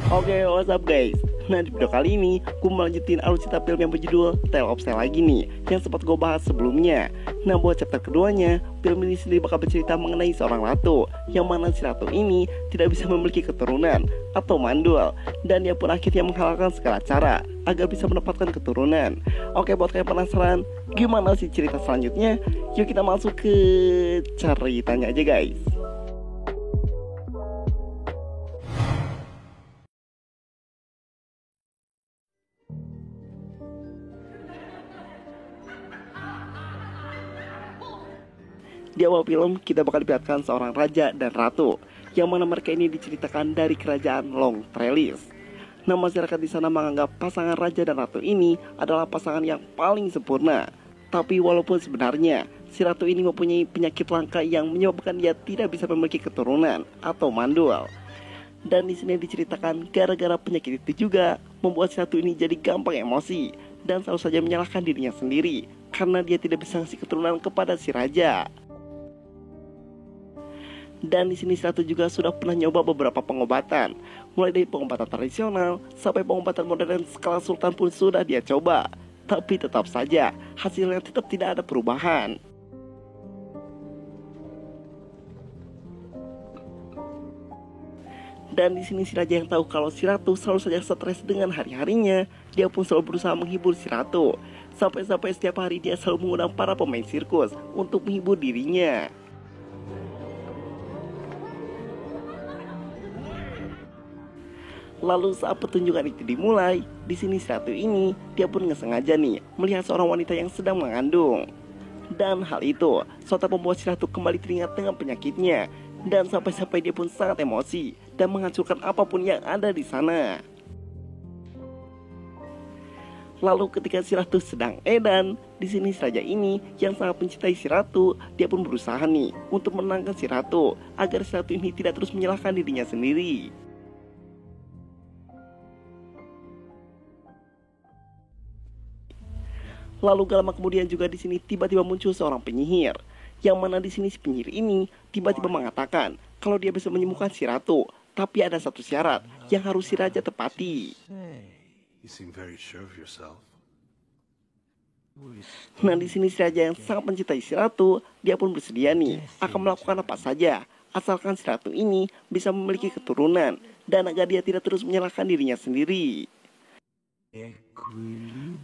Oke, what's up guys? Nah, di video kali ini gue melanjutin alur cerita film yang berjudul Tale of Stella lagi nih, yang sempat gue bahas sebelumnya. Nah, buat chapter keduanya, film ini sendiri bakal bercerita mengenai seorang ratu, yang mana si ratu ini tidak bisa memiliki keturunan atau mandul, dan dia pun akhirnya menghalalkan segala cara agar bisa mendapatkan keturunan. Oke, buat kalian penasaran gimana sih cerita selanjutnya? Yuk kita masuk ke ceritanya aja guys. Di awal film, kita bakal diperlihatkan seorang raja dan ratu, yang mana mereka ini diceritakan dari kerajaan Long Trellis. Nah, masyarakat di sana menganggap pasangan raja dan ratu ini adalah pasangan yang paling sempurna. Tapi walaupun sebenarnya si ratu ini mempunyai penyakit langka yang menyebabkan dia tidak bisa memiliki keturunan atau mandul. Dan di sini diceritakan gara-gara penyakit itu juga membuat si ratu ini jadi gampang emosi dan selalu saja menyalahkan dirinya sendiri karena dia tidak bisa ngasih keturunan kepada si raja. Dan di sini si ratu juga sudah pernah nyoba beberapa pengobatan, mulai dari pengobatan tradisional sampai pengobatan modern skala sultan pun sudah dia coba. Tapi tetap saja hasilnya tetap tidak ada perubahan. Dan di sini si raja yang tahu kalau si ratu selalu saja stres dengan hari-harinya, dia pun selalu berusaha menghibur si ratu. Sampai-sampai setiap hari dia selalu mengundang para pemain sirkus untuk menghibur dirinya. Lalu saat pertunjukan itu dimulai, di sini si ratu ini dia pun nggak sengaja nih melihat seorang wanita yang sedang mengandung. Dan hal itu sontak membuat si ratu kembali teringat dengan penyakitnya, dan sampai-sampai dia pun sangat emosi dan menghancurkan apapun yang ada di sana. Lalu ketika si ratu sedang edan, di sini si raja ini yang sangat mencintai si ratu, dia pun berusaha nih untuk menenangkan si ratu agar si ratu ini tidak terus menyalahkan dirinya sendiri. Lalu gak lama kemudian juga di sini tiba-tiba muncul seorang penyihir, yang mana di sini si penyihir ini tiba-tiba mengatakan kalau dia bisa menyembuhkan si ratu, tapi ada satu syarat yang harus si raja tepati. Nah, di sini si raja yang sangat mencintai si ratu, dia pun bersedia nih akan melakukan apa saja asalkan si ratu ini bisa memiliki keturunan dan agar dia tidak terus menyalahkan dirinya sendiri.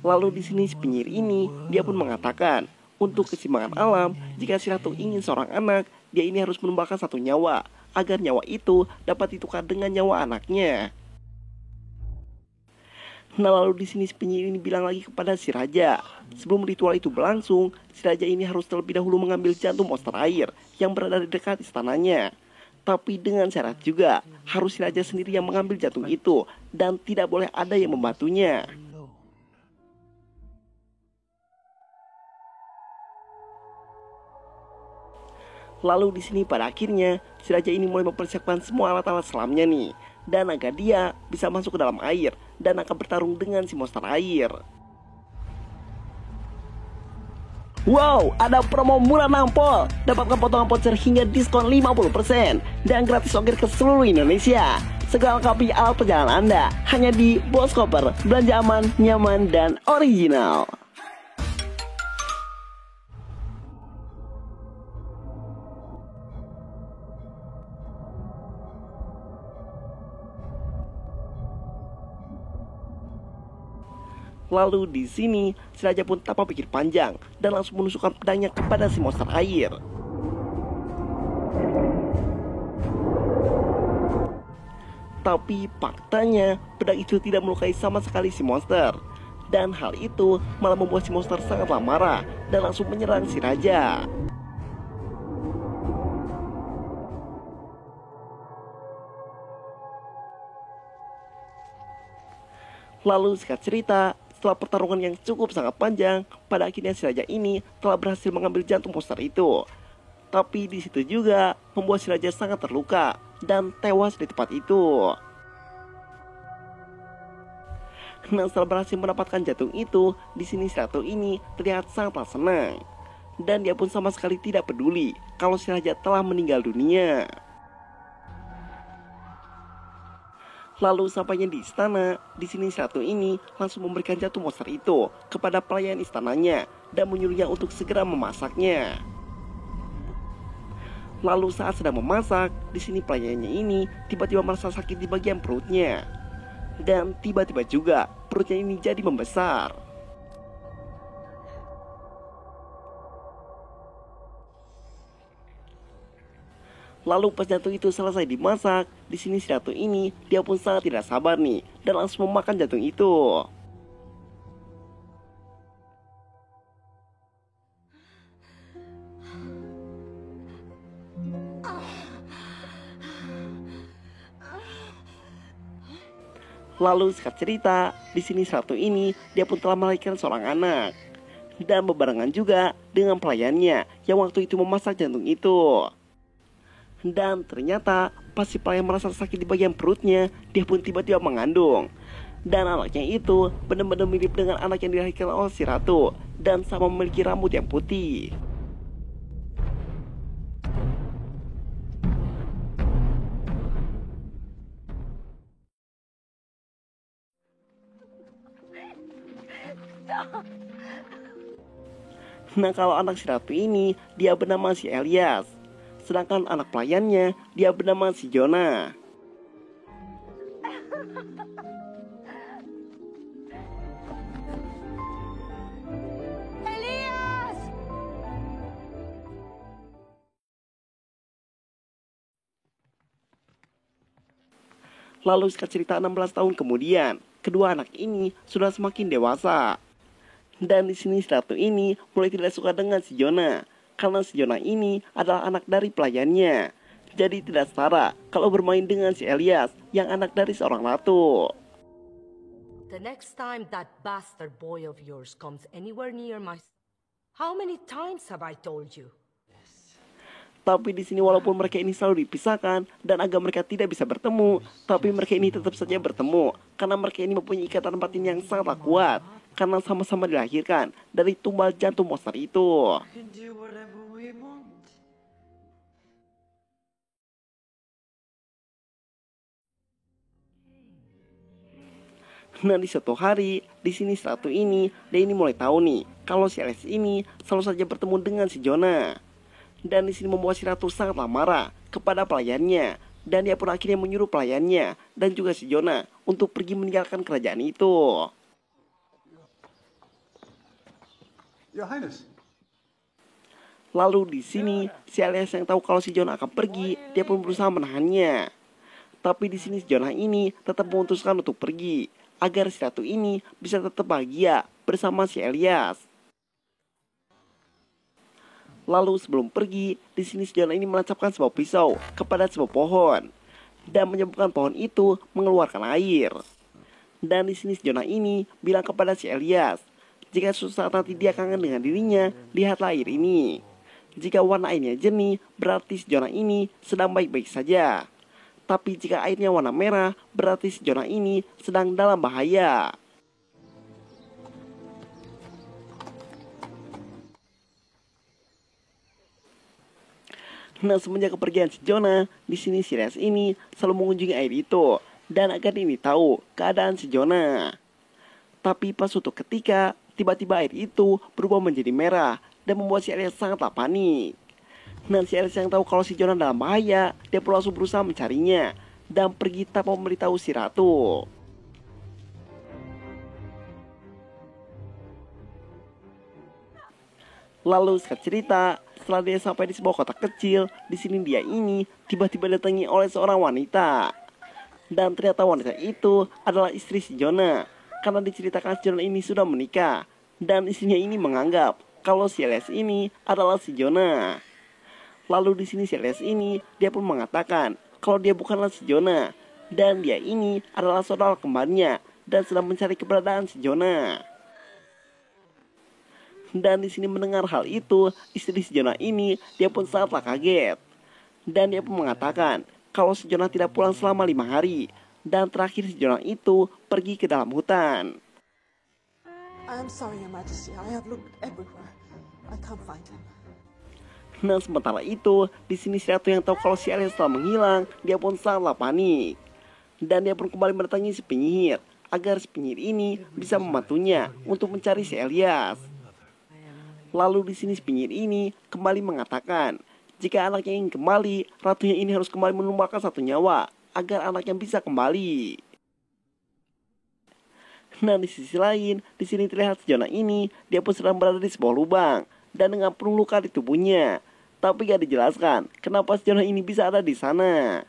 Lalu di sini si penyihir ini dia pun mengatakan untuk keseimbangan alam, jika si ratu ingin seorang anak, dia ini harus menumbangkan satu nyawa agar nyawa itu dapat ditukar dengan nyawa anaknya. Nah, lalu di sini si penyihir ini bilang lagi kepada si raja, sebelum ritual itu berlangsung, si raja ini harus terlebih dahulu mengambil jantung monster air yang berada di dekat istananya. Tapi dengan syarat juga harus si raja sendiri yang mengambil jantung itu dan tidak boleh ada yang membantunya. Lalu di sini pada akhirnya si raja ini mulai mempersiapkan semua alat-alat selamnya nih, dan agar dia bisa masuk ke dalam air dan akan bertarung dengan si monster air. Wow, ada promo murah nampol. Dapatkan potongan voucher hingga diskon 50% dan gratis ongkir ke seluruh Indonesia. Segala lengkapi alat perjalanan Anda hanya di Boskoper. Belanja aman, nyaman, dan original. Lalu di sini si raja pun tanpa pikir panjang dan langsung menusukkan pedangnya kepada si monster air. Tapi faktanya pedang itu tidak melukai sama sekali si monster, dan hal itu malah membuat si monster sangatlah marah dan langsung menyerang si raja. Lalu singkat cerita, setelah pertarungan yang cukup sangat panjang, pada akhirnya si raja ini telah berhasil mengambil jantung monster itu. Tapi di situ juga membuat si raja sangat terluka dan tewas di tempat itu. Nah, setelah berhasil mendapatkan jantung itu, di sini si ratu ini terlihat sangatlah senang. Dan dia pun sama sekali tidak peduli kalau si raja telah meninggal dunia. Lalu sampainya di istana, di sini si ratu ini langsung memberikan jantung monster itu kepada pelayan istananya dan menyuruhnya untuk segera memasaknya. Lalu saat sedang memasak, di sini pelayannya ini tiba-tiba merasa sakit di bagian perutnya. Dan tiba-tiba juga perutnya ini jadi membesar. Lalu pas jantung itu selesai dimasak, di sini si ratu ini dia pun sangat tidak sabar nih dan langsung memakan jantung itu. Lalu singkat cerita, di sini ratu ini dia pun telah melahirkan seorang anak. Dan berbarengan juga dengan pelayannya yang waktu itu memasak jantung itu. Dan ternyata pas si pelayan merasa sakit di bagian perutnya, dia pun tiba-tiba mengandung. Dan anaknya itu benar-benar mirip dengan anak yang dilahirkan oleh si ratu dan sama memiliki rambut yang putih. Nah, kalau anak si ratu ini dia bernama si Elias, sedangkan anak pelayannya dia bernama si Jonah. Elias! Lalu singkat cerita 16 tahun kemudian, kedua anak ini sudah semakin dewasa. Dan di sini si ratu ini mulai tidak suka dengan si Jonah, karena si Jonah ini adalah anak dari pelayannya. Jadi tidak setara kalau bermain dengan si Elias yang anak dari seorang ratu. The next time that bastard boy of yours comes anywhere near my... How many times have I told you? Tapi di sini walaupun mereka ini selalu dipisahkan dan agak mereka tidak bisa bertemu, tapi mereka ini tetap saja bertemu karena mereka ini mempunyai ikatan batin yang sangat kuat karena sama-sama dilahirkan dari tumbal jantung monster itu. Nah, di suatu hari, di sini si ratu ini, dia ini mulai tahu nih kalau si Elias ini selalu saja bertemu dengan si Jonah. Dan di sini membuat si ratu sangatlah marah kepada pelayannya. Dan dia pun akhirnya menyuruh pelayannya dan juga si Jonah untuk pergi meninggalkan kerajaan itu. Your Highness. Lalu di sini si Elias yang tahu kalau si Jonah akan pergi, dia pun berusaha menahannya. Tapi di sini si Jonah ini tetap memutuskan untuk pergi agar si ratu ini bisa tetap bahagia bersama si Elias. Lalu sebelum pergi, di sini si Jonah ini menancapkan sebuah pisau kepada sebuah pohon dan menyebabkan pohon itu mengeluarkan air. Dan di sini si Jonah ini bilang kepada si Elias, jika suatu saat nanti dia kangen dengan dirinya, lihatlah air ini. Jika warna airnya jernih, berarti si Jonah ini sedang baik-baik saja. Tapi jika airnya warna merah, berarti si Jonah ini sedang dalam bahaya. Nah, semenjak kepergian si Jonah, di sini si Elias ini selalu mengunjungi air itu dan agar ini tahu keadaan si Jonah. Tapi pas suatu ketika, tiba-tiba air itu berubah menjadi merah dan membuat si Elias sangatlah panik. Nah, si Elias yang tahu kalau si Jonah dalam bahaya, dia pun langsung berusaha mencarinya dan pergi tanpa memberitahu si ratu. Lalu singkat cerita, setelah dia sampai di sebuah kota kecil, di sini dia ini tiba-tiba didatangi oleh seorang wanita. Dan ternyata wanita itu adalah istri si Jonah, karena diceritakan si Jonah ini sudah menikah. Dan istrinya ini menganggap kalau si Elias ini adalah si Jonah. Lalu di sini si Elias ini dia pun mengatakan kalau dia bukanlah si Jonah dan dia ini adalah saudara kembarnya dan sedang mencari keberadaan si Jonah. Dan di sini mendengar hal itu, istri si Jonah ini dia pun sangatlah kaget. Dan dia pun mengatakan kalau si Jonah tidak pulang selama 5 hari Dan terakhir si Jonah itu pergi ke dalam hutan. I am sorry, Your Majesty. I have looked everywhere. I can't find him. Nah sementara itu, di sini si ratu yang tahu kalau si Elias telah menghilang, dia pun sangatlah panik. Dan dia pun kembali mendatangi si penyihir, agar si penyihir ini bisa membantunya untuk mencari si Elias. Lalu di sini si penyihir ini kembali mengatakan, jika anaknya ingin kembali, ratunya ini harus kembali menumbangkan satu nyawa, agar anaknya bisa kembali. Nah di sisi lain, di sini terlihat si Jonah ini, dia pun sedang berada di sebuah lubang dan dengan penuh luka di tubuhnya. Tapi gak dijelaskan kenapa si Jonah ini bisa ada di sana.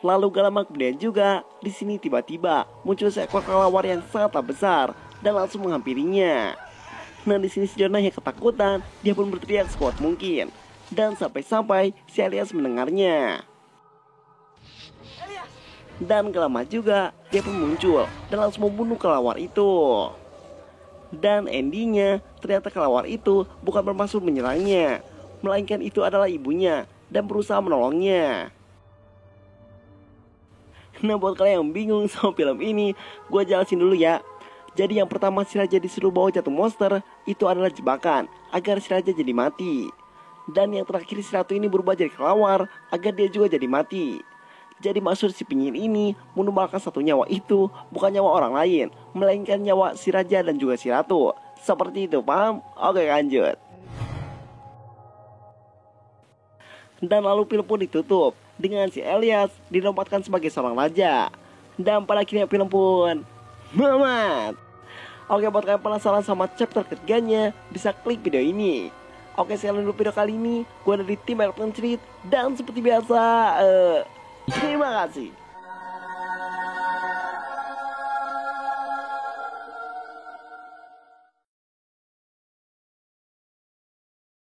Lalu gak lama kemudian juga, di sini tiba-tiba muncul seekor kelelawar yang sangatlah besar dan langsung menghampirinya. Nah di sini si Jonah yang ketakutan, dia pun berteriak sekuat mungkin. Dan sampai-sampai si Elias mendengarnya. Dan gak lama juga dia pun muncul dan langsung membunuh kelelawar itu. Dan endingnya ternyata kelelawar itu bukan bermaksud menyerangnya, melainkan itu adalah ibunya dan berusaha menolongnya. Nah buat kalian yang bingung sama film ini, gue jelasin dulu ya. Jadi yang pertama si raja disuruh bawa jatuh monster itu adalah jebakan agar si raja jadi mati. Dan yang terakhir si ratu ini berubah jadi kelelawar agar dia juga jadi mati. Jadi maksud si penyihir ini menumbangkan satu nyawa itu bukan nyawa orang lain, melainkan nyawa si raja dan juga si ratu. Seperti itu, paham? Oke lanjut. Dan lalu film pun ditutup dengan si Elias dinobatkan sebagai seorang raja. Dan pada akhirnya film pun mamat. Oke buat kalian penasaran sama chapter ketiganya, bisa klik video ini. Oke sekian dulu video kali ini. Gue dari tim Elton Street dan seperti biasa terima kasih.